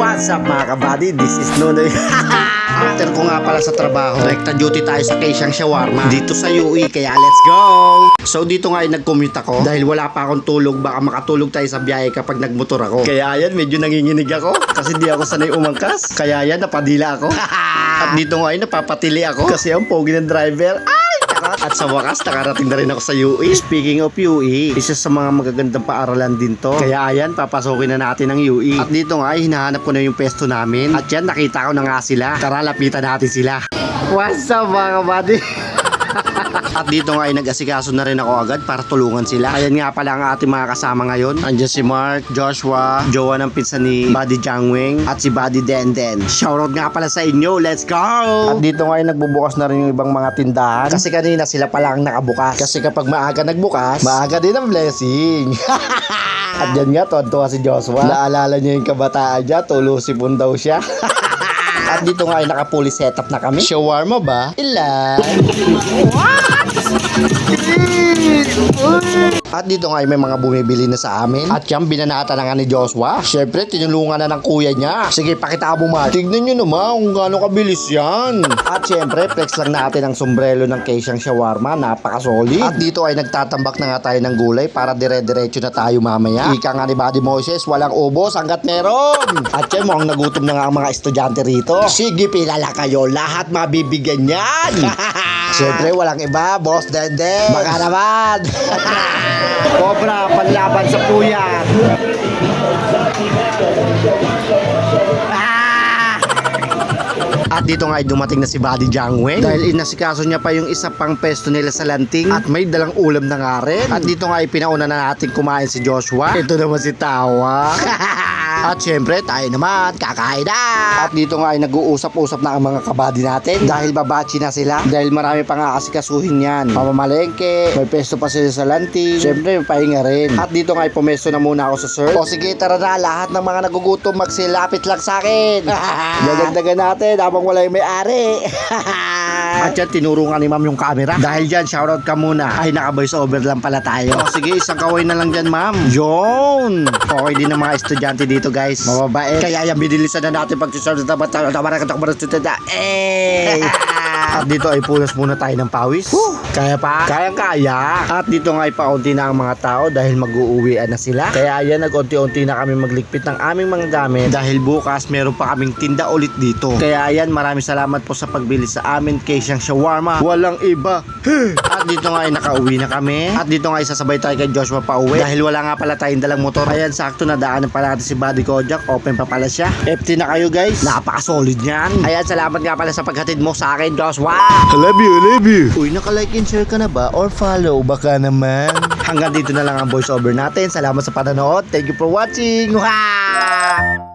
What's up mga kabady? This is Nonoy. After ko nga pala sa trabaho, rekta duty tayo sa Kesyang Shawarma dito sa UE, kaya let's go! So dito nga ay nag-commute ako dahil wala pa akong tulog, baka makatulog tayo sa biyahe kapag nagmotor ako. Kaya yan, medyo nanginginig ako kasi di ako sanay umangkas. Kaya yan, napadila ako. At dito nga ay napapatili ako kasi ang pogi ng driver. At sa wakas, nakarating na rin ako sa UE. Speaking of UE, isa sa mga magagandang paaralan din to. Kaya ayan, papasokin na natin ang UE. At dito nga, hinahanap ko na yung pesto namin. At yan, nakita ko na nga sila. Tara, lapitan natin sila. What's up mga kabady? At dito nga ay nag-asikaso na rin ako agad para tulungan sila. Ayan nga pala ang ating mga kasama ngayon. Andiyan si Mark, Joshua, jowa ng pinsan ni Buddy Jangwing, at si Buddy Denden. Shoutout nga pala sa inyo, let's go! At dito nga ay nagbubukas na rin yung ibang mga tindahan. Kasi kanina sila pala ang nakabukas. Kasi kapag maaga nagbukas, maaga din ang blessing. At yan nga, tontuwa si Joshua. Naalala niya yung kabataan niya, tulusipon daw siya. At dito nga ay naka-fully setup na kami. Shawarma ba? Ilan? What? At dito nga ay may mga bumibili na sa amin. At yan, binanata na nga ni Joshua. Siyempre, tinulungan na ng kuya niya. Sige, pakita mo ma. Tignan nyo naman kung gaano kabilis yan. At siyempre, flex lang natin ang sombrero ng Kesyang Shawarma. Napaka-solid. At dito ay nagtatambak na nga tayo ng gulay para dire-diretso na tayo mamaya. Ika nga ni Buddy Moises, walang ubos hanggat meron. At yan, mukhang nagutom na nga ang mga estudyante rito. Sige, pilala kayo. Lahat mabibigyan yan. Siyempre, walang iba. Boss Dende. Baka naman. Cobra, panlaban sa puyat. At dito nga ay dumating na si Buddy Jangwing dahil inasikaso niya pa yung isa pang pesto nila sa lanting at may dalang ulam na nga rin. At dito nga ay pinauna na natin kumain si Joshua. Ito naman si Tawa. At syempre tayo naman kakain na. At dito nga ay nag-uusap-usap na ang mga kabady natin dahil babachi na sila. Dahil marami pa nga asikasuhin yan. Pamamalengke, may pesto pa sila sa lanting. Syempre may pahinga rin. At dito nga ay pumesto na muna ako sa surf. O sige, tara na, lahat ng mga nagugutom magsilapit lang sa akin. Dagdagan natin habang wala yung may-ari. At yan, tinuro nga ni ma'am yung camera. Dahil dyan, shoutout ka muna. Ay, naka-voice over lang pala tayo. O sige, isang kaway na lang dyan ma'am. Yun! Okay din ang mga estudyante dito guys. Mababait. Kaya yan, binilisan na natin pag-serve sa At dito ay punas muna tayo ng pawis. Kaya pa? Kayang-kaya. At dito nga ay paunti na ang mga tao dahil mag-uuwian na sila. Kaya yan, nag-unti-unti na kami magligpit ng aming mga gamit dahil bukas meron pa kaming tinda ulit dito. Kaya yan, maraming salamat po sa pagbili sa amin Kesyang Shawarma. Walang iba. At dito nga ay nakauwi na kami. At dito nga ay sasabay tayo kay Joshua pa uwi dahil wala nga pala tayong dalang motor. Ayan, sakto na daanan pa natin si Buddy Kojak. Open pa pala siya. FT na kayo guys. Napaka-solid niyan. Ayan, salamat nga pala sa paghatid mo sa akin, Joshua. I love you, I love you. Uy, naka-like and share ka na ba? Or follow? Baka naman. Hanggang dito na lang ang voice over natin. Salamat sa panonood. Thank you for watching. Wow!